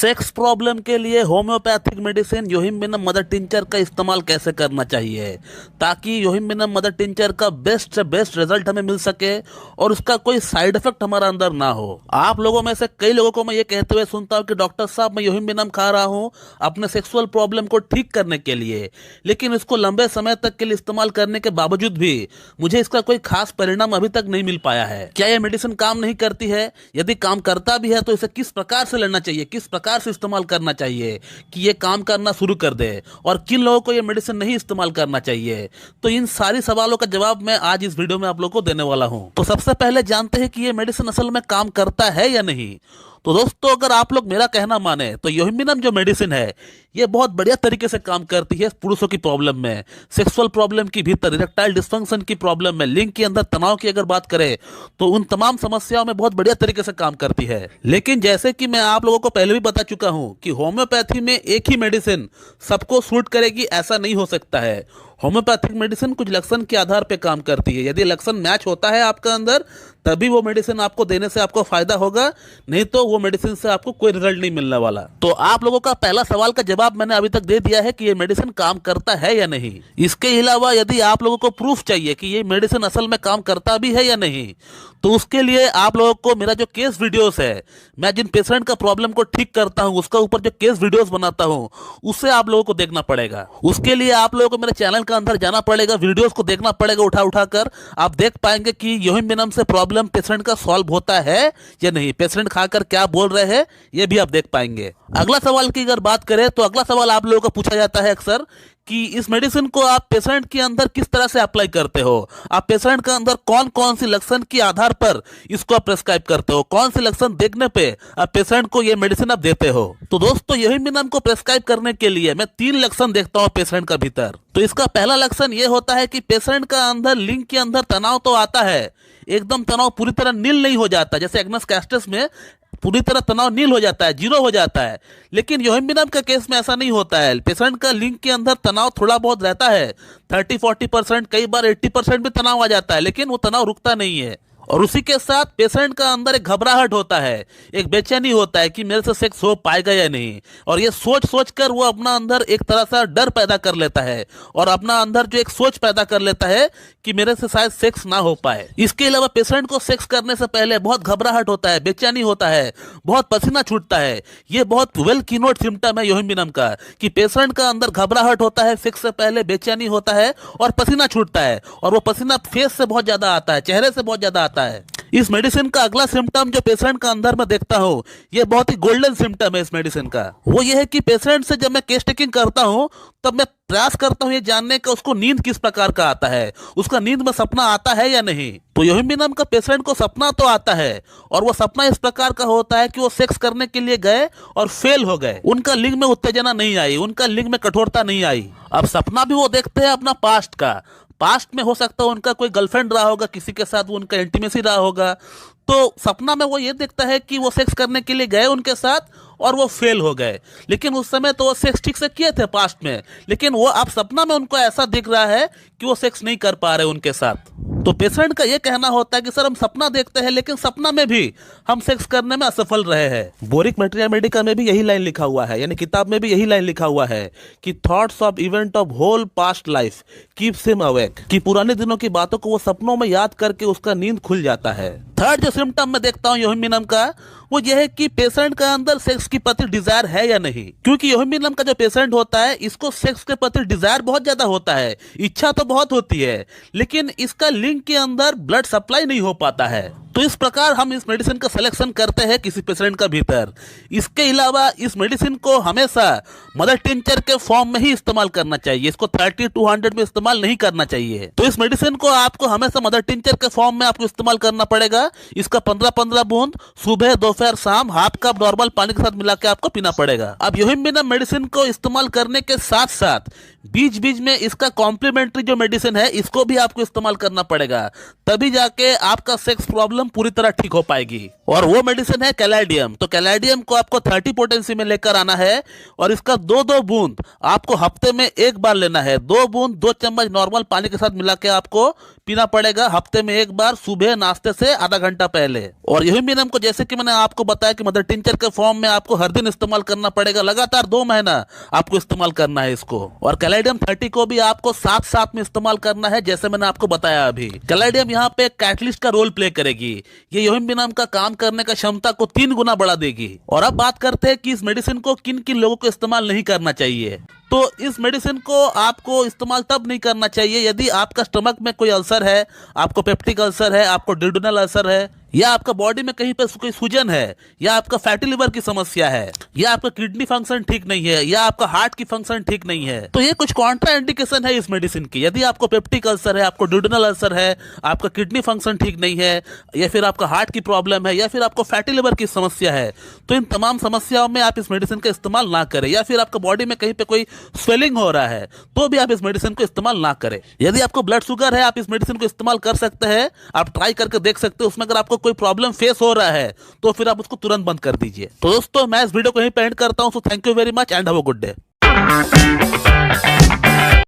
Sex problem के लिए homeopathic medicine योहिम्बिनम mother tincture का इस्तेमाल कैसे करना चाहिए ताकि योहिम्बिनम मदर टिंचर का बेस्ट से बेस्ट रिजल्ट हमें मिल सके और उसका कोई साइड इफेक्ट हमारा अंदर ना हो। आप लोगों में से कई लोगों को मैं ये कहते हुए सुनता हूँ कि डॉक्टर साहब मैं योहिम्बिनम खा रहा हूँ अपने सेक्सुअल प्रॉब्लम को ठीक करने के लिए, लेकिन इसको लंबे समय तक के लिए इस्तेमाल करने के बावजूद भी मुझे इसका कोई खास परिणाम अभी तक नहीं मिल पाया है। क्या यह मेडिसिन काम नहीं करती है? यदि काम करता भी है तो इसे किस प्रकार से लेना चाहिए, किस प्रकार से इस्तेमाल करना चाहिए कि ये काम करना शुरू कर दे, और किन लोगों को ये मेडिसिन नहीं इस्तेमाल करना चाहिए? तो इन सारी सवालों का जवाब मैं आज इस वीडियो में आप लोगों को देने वाला हूं। तो सबसे पहले जानते हैं कि ये मेडिसिन असल में काम करता है या नहीं। तो दोस्तों, अगर आप लोग मेरा कहना माने तो योहिम्बिनम जो मेडिसिन है ये बहुत बढ़िया तरीके से काम करती है पुरुषों की प्रॉब्लम में, सेक्सुअल प्रॉब्लम की भीतर, इरेक्टाइल डिस्फंक्शन की प्रॉब्लम में, लिंग के अंदर तनाव की अगर बात करें तो उन तमाम समस्याओं में बहुत बढ़िया तरीके से काम करती है। लेकिन जैसे कि मैं आप लोगों को पहले भी बता चुका हूं कि होम्योपैथी में एक ही मेडिसिन सबको सूट करेगी ऐसा नहीं हो सकता है। होम्योपैथिक मेडिसिन कुछ लक्षण के आधार पर काम करती है। यदि लक्षण मैच होता है आपका अंदर तभी वो मेडिसिन आपको देने से आपको फायदा होगा, नहीं तो वो मेडिसिन से आपको कोई रिजल्ट नहीं मिलने वाला। तो आप लोगों का पहला सवाल का जवाब मैंने अभी तक दे दिया है कि ये मेडिसिन काम करता है या नहीं। इसके अलावा यदि आप लोगों को प्रूफ चाहिए कि ये मेडिसिन असल में काम करता भी है या नहीं, तो उसके लिए आप लोगों को मेरा जो केस वीडियोस है, मैं जिन पेशेंट का प्रॉब्लम को ठीक करता हूं उसका ऊपर जो केस वीडियोस बनाता हूं, उससे आप लोगों को देखना पड़ेगा। उसके लिए आप लोगों को मेरे चैनल का अंदर जाना पड़ेगा, वीडियोस को देखना पड़ेगा उठा उठा कर। आप देख पाएंगे कि योहिम्बिनम से प्रॉब्लम पेशेंट का सॉल्व होता है या नहीं, पेशेंट खाकर क्या बोल रहे हैं ये भी आप देख पाएंगे। अगला सवाल की अगर बात करें तो अगला सवाल आप लोगों को पूछा जाता है अक्सर कि इस मेडिसिन को आप पेशेंट के अंदर किस तरह से अप्लाई करते हो, आप पेशेंट के अंदर कौन कौन सी लक्षण के आधार पर इसको आप प्रेस्क्राइब करते हो, कौन से लक्षण देखने पे आप पेशेंट को ये मेडिसिन आप देते हो। तो दोस्तों, योहिम्बिनम को प्रेस्क्राइब करने के लिए मैं 3 लक्षण देखता हूँ पेशेंट का भीतर। तो इसका पहला लक्षण ये होता है कि पेशेंट का अंदर लिंग के अंदर तनाव तो आता है, एकदम तनाव पूरी तरह नील नहीं हो जाता, जैसे एग्नस कैस्टस में पूरी तरह तनाव नील हो जाता है, जीरो हो जाता है, लेकिन योहिम्बिनम के केस में ऐसा नहीं होता है। पेशेंट का लिंग के अंदर तनाव थोड़ा बहुत रहता है, 30-40%, कई बार 80% भी तनाव आ जाता है, लेकिन वो तनाव रुकता नहीं है। और उसी के साथ पेशेंट का अंदर एक घबराहट होता है, एक बेचैनी होता है कि मेरे से सेक्स हो पाएगा या नहीं, और ये सोच सोच कर वो अपना अंदर एक तरह से डर पैदा कर लेता है और अपना अंदर जो एक सोच पैदा कर लेता है कि मेरे से शायद सेक्स ना हो पाए। इसके अलावा पेशेंट को सेक्स करने से पहले बहुत घबराहट होता है, बेचैनी होता है, बहुत पसीना छूटता है। ये बहुत वेल कीनोट सिम्टम है योहिम्बिनम का कि पेशेंट का अंदर घबराहट होता है, सेक्स से पहले बेचैनी होता है और पसीना छूटता है, और वो पसीना फेस से बहुत ज्यादा आता है, चेहरे से बहुत ज्यादा आता है। इस मेडिसिन का अगला सिम्टम जो पेशेंट का अंदर में देखता हूं, ये बहुत ही गोल्डन सिम्टम है इस मेडिसिन का। वो ये है कि पेशेंट से जब मैं केस टेकिंग करता हूं तब मैं प्रयास करता हूं ये जानने का उसको नींद किस प्रकार का आता है, उसका नींद में सपना आता है या नहीं। तो योहिम्बिनम का पेशेंट को सपना तो आता है, और वो सपना इस प्रकार का होता है कि वो सेक्स करने के लिए गए और फेल हो गए, उनका लिंग में उत्तेजना नहीं आई, उनका लिंग में कठोरता नहीं आई। अब सपना भी वो देखते हैं अपना पास्ट का, पास्ट में हो सकता है उनका कोई गर्लफ्रेंड रहा होगा, किसी के साथ वो उनका इंटीमेसी रहा होगा, तो सपना में वो ये देखता है कि वो सेक्स करने के लिए गए उनके साथ और वो फेल हो गए, लेकिन उस समय तो वो सेक्स ठीक से किए थे पास्ट में, लेकिन वो अब सपना में उनको ऐसा दिख रहा है कि वो सेक्स नहीं कर पा रहे उनके साथ। तो पेशेंट का ये कहना होता है कि सर हम सपना देखते हैं लेकिन सपना में भी हम सेक्स करने में असफल रहे हैं। बोरिक मैटेरिया मेडिका में भी यही लाइन लिखा हुआ है, यानी किताब में भी यही लाइन लिखा हुआ है कि thoughts of event of whole past life keeps him awake, कि पुराने दिनों की बातों को वो सपनों में याद करके उसका नींद खुल जाता है। थर्ड जो सिम्टम मैं देखता हूँ योहिम्बिनम का, वो यह है कि पेशेंट का अंदर सेक्स के प्रति डिजायर है या नहीं, क्योंकि योहिम्बिनम का जो पेशेंट होता है इसको सेक्स के प्रति डिजायर बहुत ज्यादा होता है, इच्छा तो बहुत होती है, लेकिन इसका लिंग के अंदर ब्लड सप्लाई नहीं हो पाता है। तो इस प्रकार हम इस मेडिसिन का सिलेक्शन करते हैं किसी पेशेंट का भीतर। इसके अलावा इस मेडिसिन को हमेशा मदर टिंचर के फॉर्म में ही इस्तेमाल करना चाहिए, इसको 30-100 में इस्तेमाल नहीं करना चाहिए। तो इस मेडिसिन को आपको हमेशा मदर टिंचर के फॉर्म में आपको इस्तेमाल करना पड़ेगा। इसका 15-15 बूंद सुबह, दोपहर, शाम हाफ कप नॉर्मल पानी के साथ मिला के आपको पीना पड़ेगा। अब योहिम्बिनम मेडिसिन को इस्तेमाल करने के साथ साथ बीच बीच में इसका कॉम्प्लीमेंट्री जो मेडिसिन है इसको भी आपको इस्तेमाल करना पड़ेगा, तभी जाके आपका सेक्स प्रॉब्लम पूरी तरह ठीक हो पाएगी। और वो मेडिसिन है कैलाडियम। तो कैलाडियम को आपको 30 पोटेंसी में लेकर आना है, और इसका 2-2 बूंद आपको हफ्ते में एक बार लेना है। 2 बूंद 2 चम्मच नॉर्मल पानी के साथ मिला के आपको पीना पड़ेगा हफ्ते में एक बार, सुबह नाश्ते से आधा घंटा पहले। और यूहिम्बिनम को जैसे कि मैंने आपको बताया कि मदर टिंचर के फॉर्म में आपको हर दिन इस्तेमाल करना पड़ेगा, लगातार 2 महीना आपको इस्तेमाल करना है इसको। और कैलेडियम 30 को भी आपको साथ साथ में इस्तेमाल करना है, जैसे मैंने आपको बताया अभी। कैलेडियम यहाँ पे कैटलिस्ट का रोल प्ले करेगी, ये यूहिम्बिनम का काम करने का क्षमता को 3 गुना बढ़ा देगी। और अब बात करते हैं कि इस मेडिसिन को किन किन लोगों को इस्तेमाल नहीं करना चाहिए। तो इस मेडिसिन को आपको इस्तेमाल तब नहीं करना चाहिए यदि आपका स्टमक में कोई अल्सर है, आपको पेप्टिक अल्सर है, आपको डिडोनल अल्सर है, या आपका बॉडी में कहीं पर कोई सूजन है, या आपका फैटी लिवर की समस्या है, या आपका किडनी फंक्शन ठीक नहीं है, या आपका हार्ट की फंक्शन ठीक नहीं है। तो ये कुछ कॉन्ट्रा इंडिकेशन है इस मेडिसिन की। यदि आपको पेप्टिक अल्सर है, आपको डिडोनल अल्सर है, आपका किडनी फंक्शन ठीक नहीं है, या फिर आपका हार्ट की प्रॉब्लम है, या फिर आपको फैटी लिवर की समस्या है, तो इन तमाम समस्याओं में आप इस मेडिसिन का इस्तेमाल ना करें। या फिर आपका बॉडी में कहीं पे कोई स्वेलिंग हो रहा है तो भी आप इस मेडिसिन को इस्तेमाल ना करें। यदि आपको ब्लड शुगर है, आप इस मेडिसिन को इस्तेमाल कर सकते हैं, आप ट्राई करके देख सकते हैं। उसमें अगर आपको कोई प्रॉब्लम फेस हो रहा है तो फिर आप उसको तुरंत बंद कर दीजिए। तो दोस्तों मैं इस वीडियो को यहीं पे एंड करता हूं। So thank you very much and have a good day.